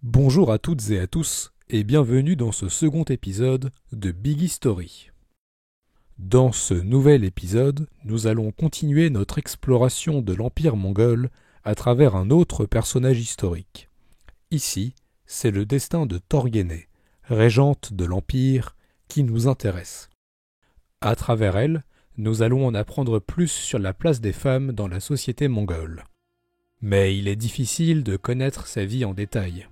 Bonjour à toutes et à tous et bienvenue dans ce second épisode de Big History. Dans ce nouvel épisode, nous allons continuer notre exploration de l'Empire mongol à travers un autre personnage historique. Ici, c'est le destin de Torghénée, régente de l'Empire, qui nous intéresse. À travers elle, nous allons en apprendre plus sur la place des femmes dans la société mongole. Mais il est difficile de connaître sa vie en détail.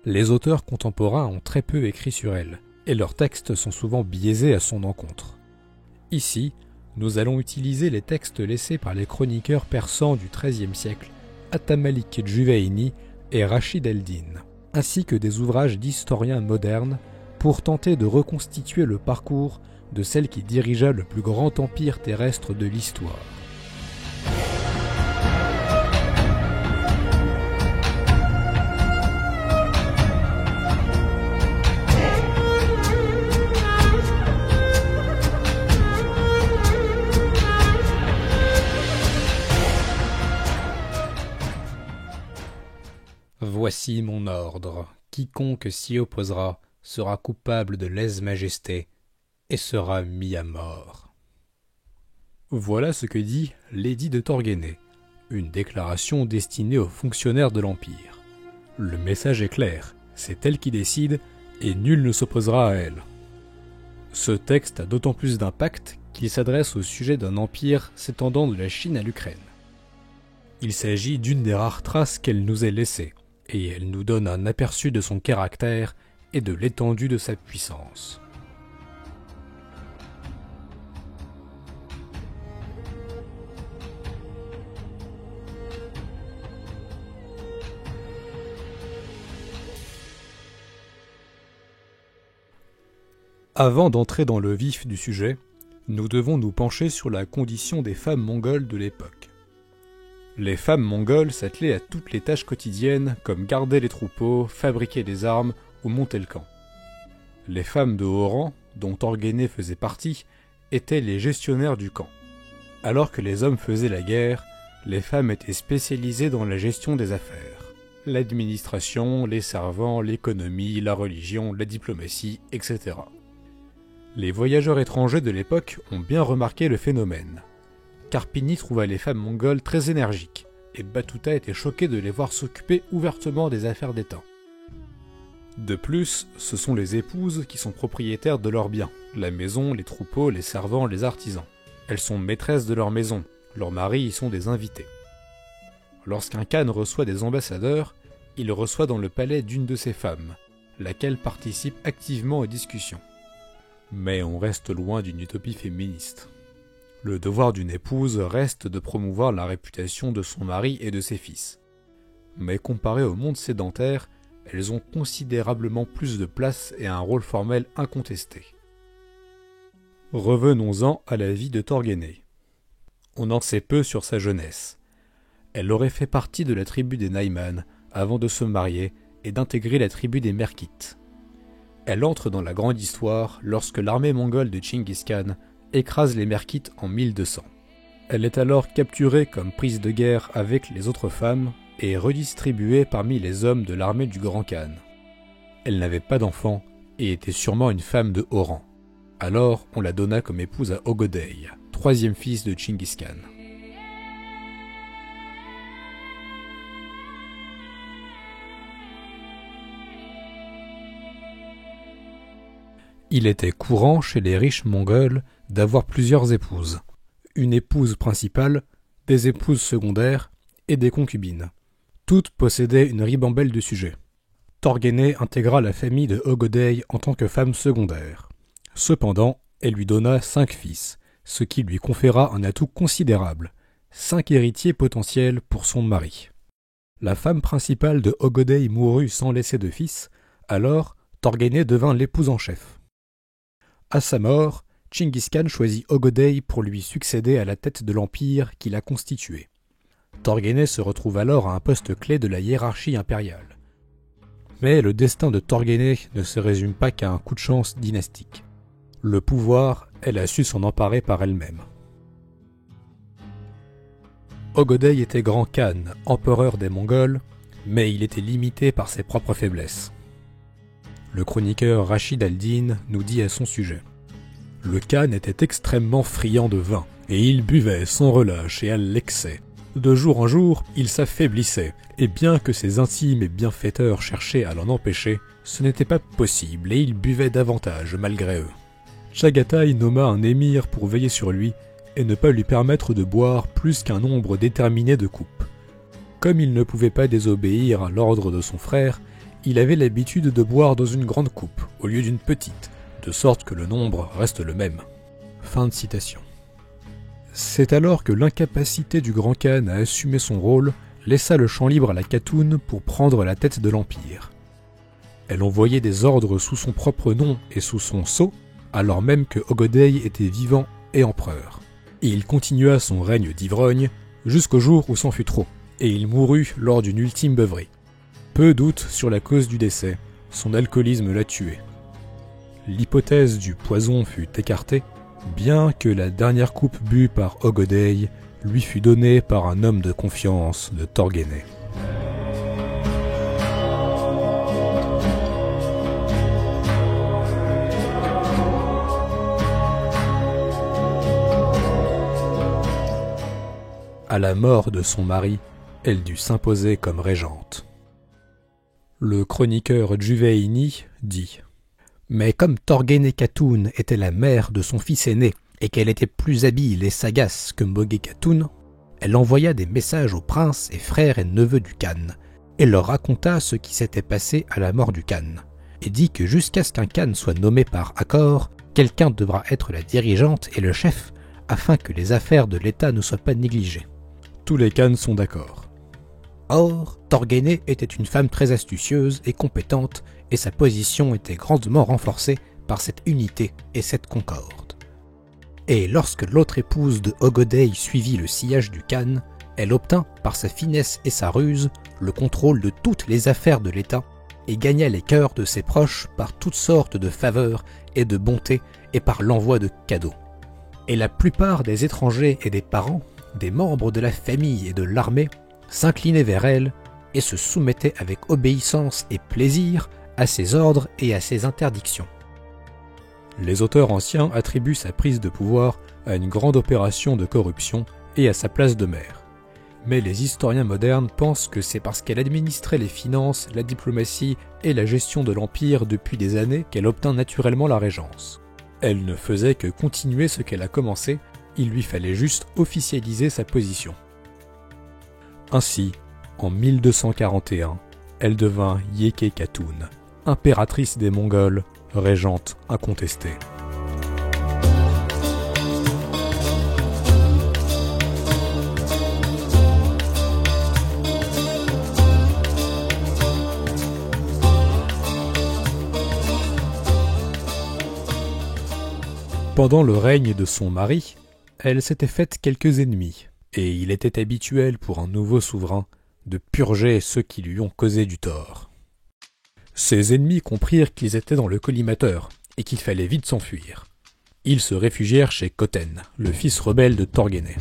Les auteurs contemporains ont très peu écrit sur elle, et leurs textes sont souvent biaisés à son encontre. Ici, nous allons utiliser les textes laissés par les chroniqueurs persans du XIIIe siècle, Atamalik Juvaini et Rachid el-Din, ainsi que des ouvrages d'historiens modernes pour tenter de reconstituer le parcours de celle qui dirigea le plus grand empire terrestre de l'histoire. Voici mon ordre. Quiconque s'y opposera sera coupable de lèse-majesté et sera mis à mort. Voilà ce que dit l'édit de Torghénée, une déclaration destinée aux fonctionnaires de l'Empire. Le message est clair, c'est elle qui décide et nul ne s'opposera à elle. Ce texte a d'autant plus d'impact qu'il s'adresse au sujet d'un empire s'étendant de la Chine à l'Ukraine. Il s'agit d'une des rares traces qu'elle nous ait laissées, et elle nous donne un aperçu de son caractère et de l'étendue de sa puissance. Avant d'entrer dans le vif du sujet, nous devons nous pencher sur la condition des femmes mongoles de l'époque. Les femmes mongoles s'attelaient à toutes les tâches quotidiennes comme garder les troupeaux, fabriquer des armes ou monter le camp. Les femmes de haut rang, dont Torghénée faisait partie, étaient les gestionnaires du camp. Alors que les hommes faisaient la guerre, les femmes étaient spécialisées dans la gestion des affaires. L'administration, les servants, l'économie, la religion, la diplomatie, etc. Les voyageurs étrangers de l'époque ont bien remarqué le phénomène. Carpini trouva les femmes mongoles très énergiques, et Batuta était choqué de les voir s'occuper ouvertement des affaires d'État. De plus, ce sont les épouses qui sont propriétaires de leurs biens, la maison, les troupeaux, les servants, les artisans. Elles sont maîtresses de leur maison, leurs maris y sont des invités. Lorsqu'un khan reçoit des ambassadeurs, il reçoit dans le palais d'une de ses femmes, laquelle participe activement aux discussions. Mais on reste loin d'une utopie féministe. Le devoir d'une épouse reste de promouvoir la réputation de son mari et de ses fils. Mais comparé au monde sédentaire, elles ont considérablement plus de place et un rôle formel incontesté. Revenons-en à la vie de Torghénée. On en sait peu sur sa jeunesse. Elle aurait fait partie de la tribu des Nayman avant de se marier et d'intégrer la tribu des Merkites. Elle entre dans la grande histoire lorsque l'armée mongole de Chinggis Khan écrase les Merkites en 1200. Elle est alors capturée comme prise de guerre avec les autres femmes et redistribuée parmi les hommes de l'armée du Grand Khan. Elle n'avait pas d'enfant et était sûrement une femme de haut rang. Alors on la donna comme épouse à Ogodei, troisième fils de Chinggis Khan. Il était courant chez les riches mongols d'avoir plusieurs épouses. Une épouse principale, des épouses secondaires et des concubines. Toutes possédaient une ribambelle de sujets. Torghénée intégra la famille de Ogodei en tant que femme secondaire. Cependant, elle lui donna 5 fils, ce qui lui conféra un atout considérable, 5 héritiers potentiels pour son mari. La femme principale de Ogodei mourut sans laisser de fils, alors Torghénée devint l'épouse en chef. À sa mort, Chinggis Khan choisit Ogodei pour lui succéder à la tête de l'empire qu'il a constitué. Torghénée se retrouve alors à un poste clé de la hiérarchie impériale. Mais le destin de Torghénée ne se résume pas qu'à un coup de chance dynastique. Le pouvoir, elle a su s'en emparer par elle-même. Ogodei était grand Khan, empereur des Mongols, mais il était limité par ses propres faiblesses. Le chroniqueur Rachid al-Din nous dit à son sujet: le Khan était extrêmement friand de vin, et il buvait sans relâche et à l'excès. De jour en jour, il s'affaiblissait, et bien que ses intimes et bienfaiteurs cherchaient à l'en empêcher, ce n'était pas possible et il buvait davantage malgré eux. Chagatai nomma un émir pour veiller sur lui et ne pas lui permettre de boire plus qu'un nombre déterminé de coupes. Comme il ne pouvait pas désobéir à l'ordre de son frère, il avait l'habitude de boire dans une grande coupe au lieu d'une petite, de sorte que le nombre reste le même. Fin de citation. C'est alors que l'incapacité du grand Khan à assumer son rôle laissa le champ libre à la Khatoun pour prendre la tête de l'Empire. Elle envoyait des ordres sous son propre nom et sous son sceau, alors même que Ogodei était vivant et empereur. Et il continua son règne d'ivrogne jusqu'au jour où c'en fut trop, et il mourut lors d'une ultime beuverie. Peu doute sur la cause du décès, son alcoolisme l'a tué. L'hypothèse du poison fut écartée, bien que la dernière coupe bue par Ogodei lui fut donnée par un homme de confiance de Torguenay. À la mort de son mari, elle dut s'imposer comme régente. Le chroniqueur Juveini dit: mais comme Torguenay Khatoun était la mère de son fils aîné et qu'elle était plus habile et sagace que Mogé Khatoun, elle envoya des messages aux princes et frères et neveux du Khan et leur raconta ce qui s'était passé à la mort du Khan, et dit que jusqu'à ce qu'un Khan soit nommé par accord, quelqu'un devra être la dirigeante et le chef afin que les affaires de l'État ne soient pas négligées. Tous les Khans sont d'accord. Or, Torguenay était une femme très astucieuse et compétente, et sa position était grandement renforcée par cette unité et cette concorde. Et lorsque l'autre épouse de Ogodei suivit le sillage du Khan, elle obtint, par sa finesse et sa ruse, le contrôle de toutes les affaires de l'État, et gagna les cœurs de ses proches par toutes sortes de faveurs et de bontés et par l'envoi de cadeaux. Et la plupart des étrangers et des parents, des membres de la famille et de l'armée, s'inclinaient vers elle et se soumettaient avec obéissance et plaisir à ses ordres et à ses interdictions. Les auteurs anciens attribuent sa prise de pouvoir à une grande opération de corruption et à sa place de mère. Mais les historiens modernes pensent que c'est parce qu'elle administrait les finances, la diplomatie et la gestion de l'Empire depuis des années qu'elle obtint naturellement la régence. Elle ne faisait que continuer ce qu'elle a commencé, il lui fallait juste officialiser sa position. Ainsi, en 1241, elle devint Yeke Khatoun, impératrice des Mongols, régente incontestée. Pendant le règne de son mari, elle s'était faite quelques ennemis, et il était habituel pour un nouveau souverain de purger ceux qui lui ont causé du tort. Ses ennemis comprirent qu'ils étaient dans le collimateur, et qu'il fallait vite s'enfuir. Ils se réfugièrent chez Khoten, le fils rebelle de Torguenay.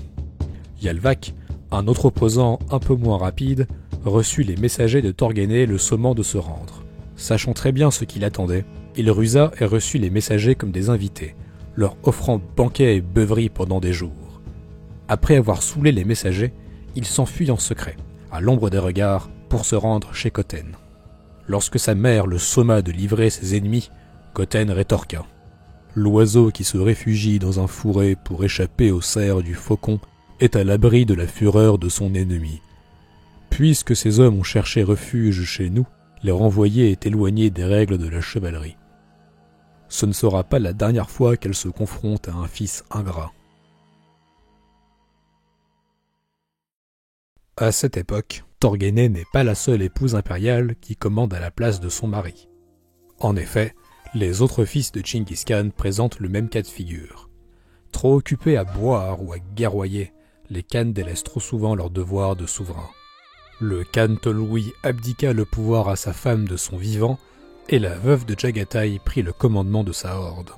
Yalvak, un autre opposant un peu moins rapide, reçut les messagers de Torguenay le sommant de se rendre. Sachant très bien ce qu'il attendait, il rusa et reçut les messagers comme des invités, leur offrant banquets et beuveries pendant des jours. Après avoir saoulé les messagers, il s'enfuit en secret, à l'ombre des regards, pour se rendre chez Khoten. Lorsque sa mère le somma de livrer ses ennemis, Khoten rétorqua: « L'oiseau qui se réfugie dans un fourré pour échapper aux serres du faucon est à l'abri de la fureur de son ennemi. Puisque ces hommes ont cherché refuge chez nous, les renvoyer est éloigné des règles de la chevalerie. Ce ne sera pas la dernière fois qu'elle se confronte à un fils ingrat. » À cette époque, Torguenay n'est pas la seule épouse impériale qui commande à la place de son mari. En effet, les autres fils de Chinggis Khan présentent le même cas de figure. Trop occupés à boire ou à guerroyer, les Khans délaissent trop souvent leur devoir de souverain. Le Khan Tolui abdiqua le pouvoir à sa femme de son vivant, et la veuve de Chagatai prit le commandement de sa horde.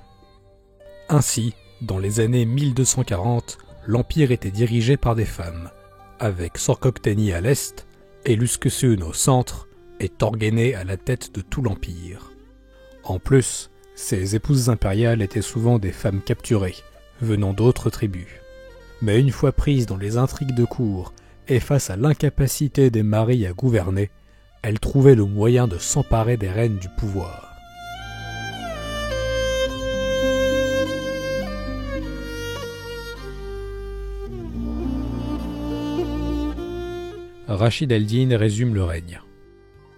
Ainsi, dans les années 1240, l'Empire était dirigé par des femmes, avec Sorkoktani à l'est, Eluskesun au centre et Torgene à la tête de tout l'Empire. En plus, ses épouses impériales étaient souvent des femmes capturées, venant d'autres tribus. Mais une fois prises dans les intrigues de cour et face à l'incapacité des maris à gouverner, elles trouvaient le moyen de s'emparer des rênes du pouvoir. Rashid el-Din résume le règne.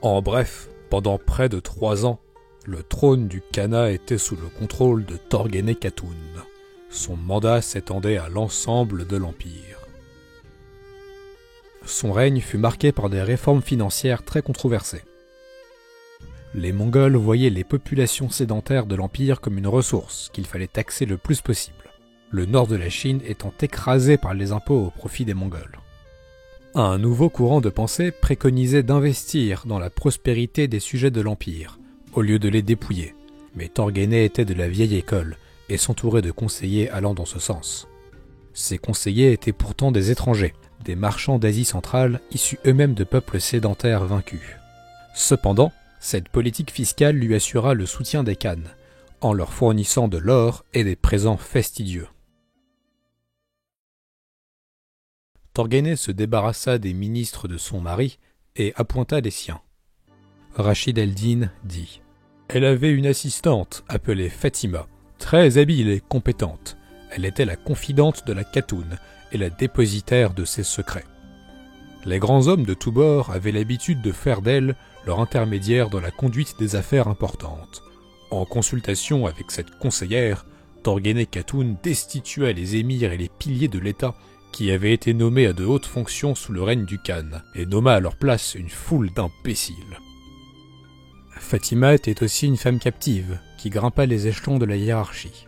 En bref, pendant près de 3 ans, le trône du Khanat était sous le contrôle de Torgene Khatun. Son mandat s'étendait à l'ensemble de l'Empire. Son règne fut marqué par des réformes financières très controversées. Les Mongols voyaient les populations sédentaires de l'Empire comme une ressource qu'il fallait taxer le plus possible, le nord de la Chine étant écrasé par les impôts au profit des Mongols. Un nouveau courant de pensée préconisait d'investir dans la prospérité des sujets de l'Empire, au lieu de les dépouiller, mais Torgene était de la vieille école et s'entourait de conseillers allant dans ce sens. Ces conseillers étaient pourtant des étrangers, des marchands d'Asie centrale issus eux-mêmes de peuples sédentaires vaincus. Cependant, cette politique fiscale lui assura le soutien des Khan, en leur fournissant de l'or et des présents fastidieux. Torgene se débarrassa des ministres de son mari et appointa les siens. Rashid el-Din dit « Elle avait une assistante appelée Fatima, très habile et compétente. Elle était la confidente de la Khatun et la dépositaire de ses secrets. Les grands hommes de tous bords avaient l'habitude de faire d'elle leur intermédiaire dans la conduite des affaires importantes. En consultation avec cette conseillère, Torgene Khatun destitua les émirs et les piliers de l'État qui avaient été nommés à de hautes fonctions sous le règne du Khan, et nomma à leur place une foule d'imbéciles. Fatima était aussi une femme captive, qui grimpa les échelons de la hiérarchie.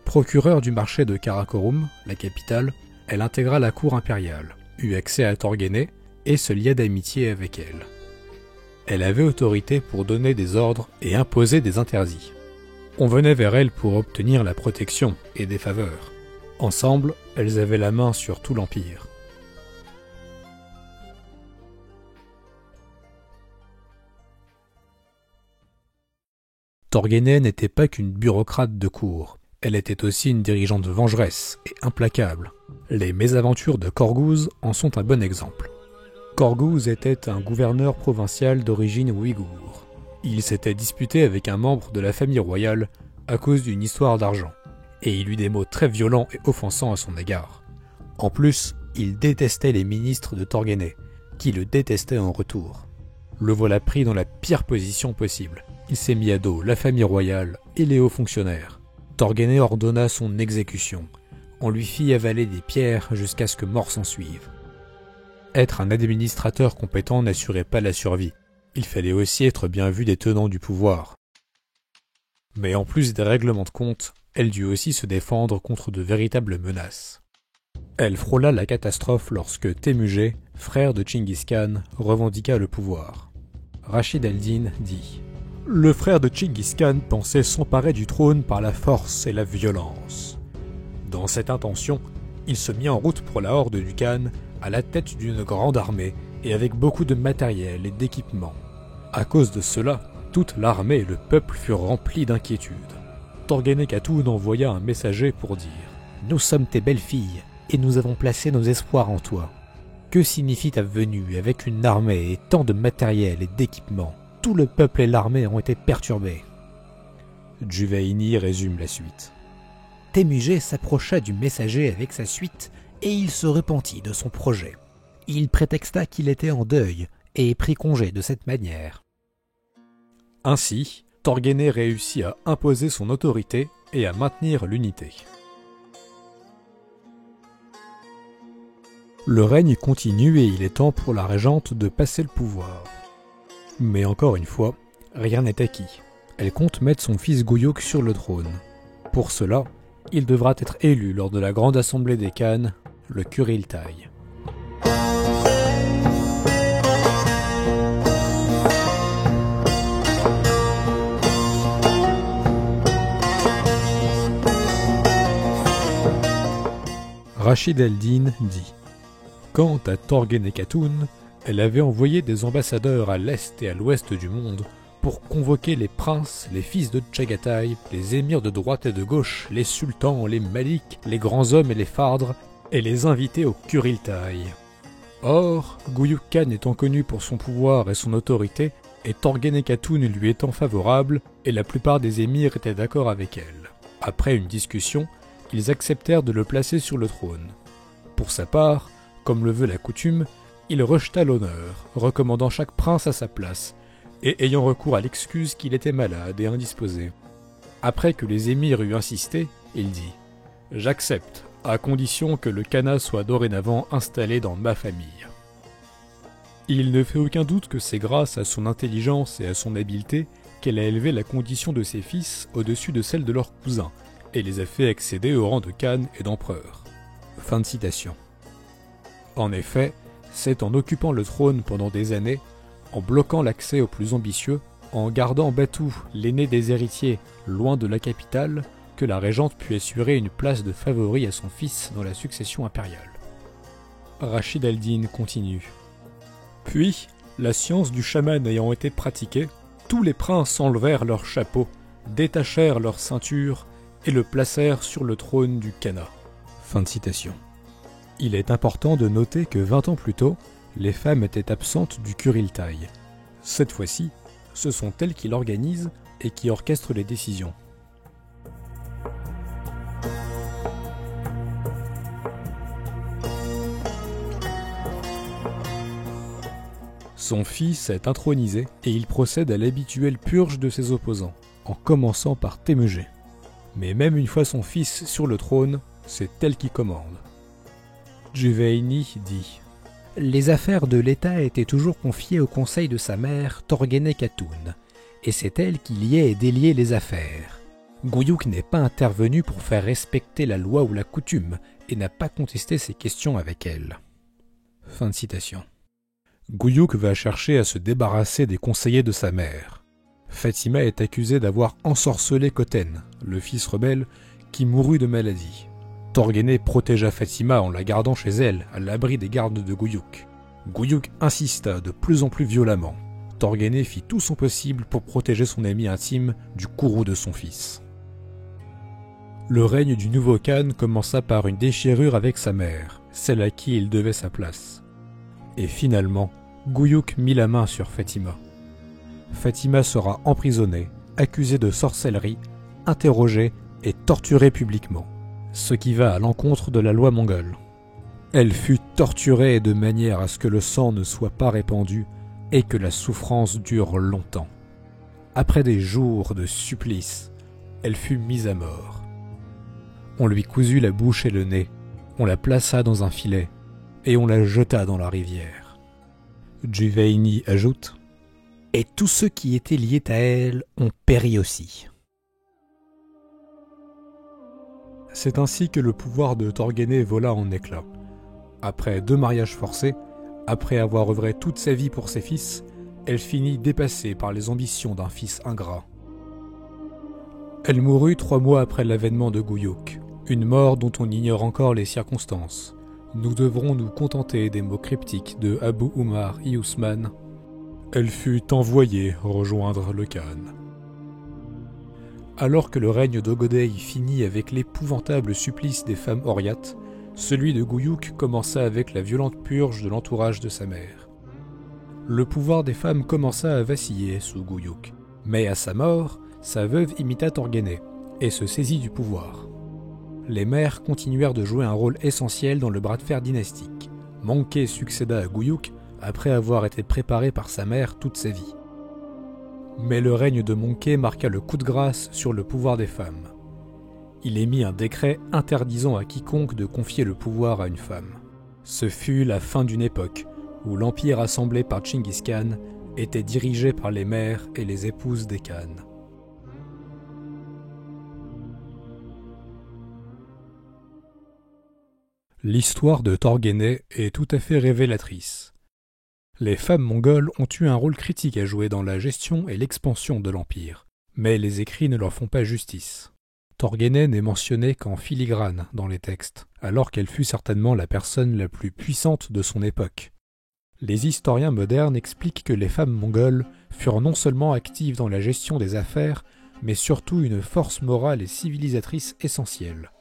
Procureure du marché de Karakorum, la capitale, elle intégra la cour impériale, eut accès à Torgene et se lia d'amitié avec elle. Elle avait autorité pour donner des ordres et imposer des interdits. On venait vers elle pour obtenir la protection et des faveurs. Ensemble, elles avaient la main sur tout l'Empire. Torgene n'était pas qu'une bureaucrate de cour, elle était aussi une dirigeante vengeresse et implacable. Les mésaventures de Korguz en sont un bon exemple. Korguz était un gouverneur provincial d'origine ouïghour. Il s'était disputé avec un membre de la famille royale à cause d'une histoire d'argent, et il eut des mots très violents et offensants à son égard. En plus, il détestait les ministres de Torgene, qui le détestaient en retour. Le voilà pris dans la pire position possible. Il s'est mis à dos la famille royale et les hauts fonctionnaires. Torgene ordonna son exécution. On lui fit avaler des pierres jusqu'à ce que mort s'ensuive. Être un administrateur compétent n'assurait pas la survie. Il fallait aussi être bien vu des tenants du pouvoir. Mais en plus des règlements de compte, elle dut aussi se défendre contre de véritables menaces. Elle frôla la catastrophe lorsque Temujin, frère de Chinggis Khan, revendiqua le pouvoir. Rashid el-Din dit « Le frère de Chinggis Khan pensait s'emparer du trône par la force et la violence. Dans cette intention, il se mit en route pour la horde du Khan, à la tête d'une grande armée et avec beaucoup de matériel et d'équipement. À cause de cela, toute l'armée et le peuple furent remplis d'inquiétude. Torgene Khatun envoya un messager pour dire « Nous sommes tes belles-filles, et nous avons placé nos espoirs en toi. Que signifie ta venue avec une armée et tant de matériel et d'équipement? Tout le peuple et l'armée ont été perturbés. » Juvaini résume la suite. Temujin s'approcha du messager avec sa suite, et il se repentit de son projet. Il prétexta qu'il était en deuil, et prit congé de cette manière. Ainsi, Torgene réussit à imposer son autorité et à maintenir l'unité. Le règne continue et il est temps pour la régente de passer le pouvoir. Mais encore une fois, rien n'est acquis. Elle compte mettre son fils Guyuk sur le trône. Pour cela, il devra être élu lors de la grande assemblée des Khan, le Kuriltai. Rashid el-Din dit « Quant à Torgene Khatun, Elle avait envoyé des ambassadeurs à l'est et à l'ouest du monde pour convoquer les princes, les fils de Tchagatai, les émirs de droite et de gauche, les sultans, les maliks, les grands hommes et les fardres, et les inviter au Kuriltaï. Or, Guyuk Khan étant connu pour son pouvoir et son autorité, et Torghene Khatoun lui étant favorable, et la plupart des émirs étaient d'accord avec elle. Après une discussion, ils acceptèrent de le placer sur le trône. Pour sa part, comme le veut la coutume, il rejeta l'honneur, recommandant chaque prince à sa place, et ayant recours à l'excuse qu'il était malade et indisposé. Après que les émirs eurent insisté, il dit « J'accepte, à condition que le khanat soit dorénavant installé dans ma famille. » Il ne fait aucun doute que c'est grâce à son intelligence et à son habileté qu'elle a élevé la condition de ses fils au-dessus de celle de leurs cousins, et les a fait accéder au rang de khan et d'empereur. Fin de citation. En effet, c'est en occupant le trône pendant des années, en bloquant l'accès aux plus ambitieux, en gardant Batou, l'aîné des héritiers, loin de la capitale, que la régente put assurer une place de favori à son fils dans la succession impériale. Rachid al-Din continue. Puis, la science du chaman ayant été pratiquée, tous les princes enlevèrent leurs chapeaux, détachèrent leurs ceintures et le placèrent sur le trône du khanat. Fin de citation. Il est important de noter que 20 ans plus tôt, les femmes étaient absentes du Kuriltaï. Cette fois-ci, ce sont elles qui l'organisent et qui orchestrent les décisions. Son fils est intronisé et il procède à l'habituelle purge de ses opposants, en commençant par Temujin. Mais même une fois son fils sur le trône, c'est elle qui commande. Juveini dit « Les affaires de l'État étaient toujours confiées au conseil de sa mère, Torghene Khatoun, et c'est elle qui liait et déliait les affaires. Guyuk n'est pas intervenu pour faire respecter la loi ou la coutume, et n'a pas contesté ces questions avec elle. » Fin de citation. Guyuk va chercher à se débarrasser des conseillers de sa mère. Fatima est accusée d'avoir ensorcelé Khoten, le fils rebelle, qui mourut de maladie. Torghene protégea Fatima en la gardant chez elle, à l'abri des gardes de Guyuk. Guyuk insista de plus en plus violemment. Torghene fit tout son possible pour protéger son ami intime du courroux de son fils. Le règne du nouveau Khan commença par une déchirure avec sa mère, celle à qui il devait sa place. Et finalement, Guyuk mit la main sur Fatima. Fatima sera emprisonnée, accusée de sorcellerie, interrogée et torturée publiquement, ce qui va à l'encontre de la loi mongole. Elle fut torturée de manière à ce que le sang ne soit pas répandu et que la souffrance dure longtemps. Après des jours de supplice, elle fut mise à mort. On lui cousit la bouche et le nez, on la plaça dans un filet et on la jeta dans la rivière. Juveini ajoute « Et tous ceux qui étaient liés à elle ont péri aussi. » C'est ainsi que le pouvoir de Torghene vola en éclats. Après 2 mariages forcés, après avoir œuvré toute sa vie pour ses fils, elle finit dépassée par les ambitions d'un fils ingrat. Elle mourut 3 mois après l'avènement de Guyuk, une mort dont on ignore encore les circonstances. Nous devrons nous contenter des mots cryptiques de Abu Umar Ousmane. Elle fut envoyée rejoindre le Khan. Alors que le règne d'Ogodei finit avec l'épouvantable supplice des femmes Oryat, celui de Guyuk commença avec la violente purge de l'entourage de sa mère. Le pouvoir des femmes commença à vaciller sous Guyuk, mais à sa mort, sa veuve imita Torghene et se saisit du pouvoir. Les mères continuèrent de jouer un rôle essentiel dans le bras de fer dynastique. Mongke succéda à Guyuk après avoir été préparé par sa mère toute sa vie. Mais le règne de Mongke marqua le coup de grâce sur le pouvoir des femmes. Il émit un décret interdisant à quiconque de confier le pouvoir à une femme. Ce fut la fin d'une époque où l'empire assemblé par Chinggis Khan était dirigé par les mères et les épouses des Khans. L'histoire de Torghene est tout à fait révélatrice. Les femmes mongoles ont eu un rôle critique à jouer dans la gestion et l'expansion de l'empire, mais les écrits ne leur font pas justice. Torghene n'est mentionnée qu'en filigrane dans les textes, alors qu'elle fut certainement la personne la plus puissante de son époque. Les historiens modernes expliquent que les femmes mongoles furent non seulement actives dans la gestion des affaires, mais surtout une force morale et civilisatrice essentielle.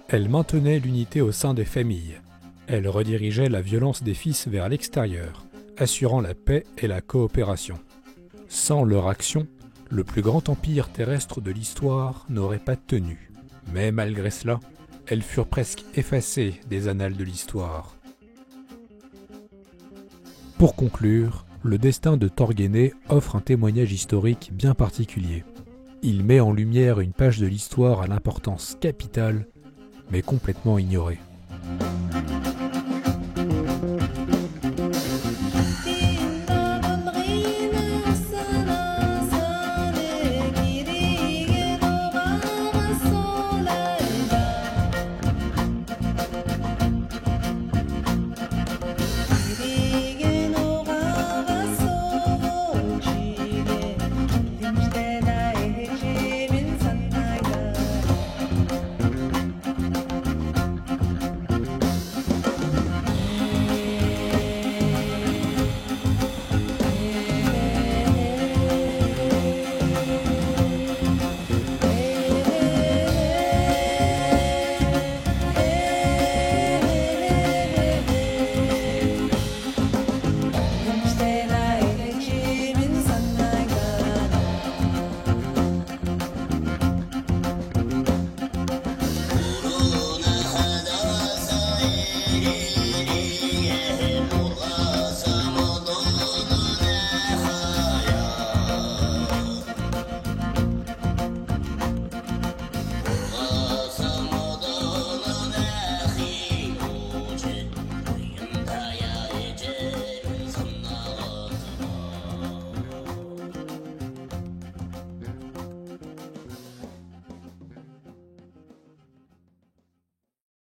Elles maintenaient l'unité au sein des familles. Elles redirigeaient la violence des fils vers l'extérieur, assurant la paix et la coopération. Sans leur action, le plus grand empire terrestre de l'histoire n'aurait pas tenu. Mais malgré cela, elles furent presque effacées des annales de l'histoire. Pour conclure, le destin de Torguéné offre un témoignage historique bien particulier. Il met en lumière une page de l'histoire à l'importance capitale, mais complètement ignorée.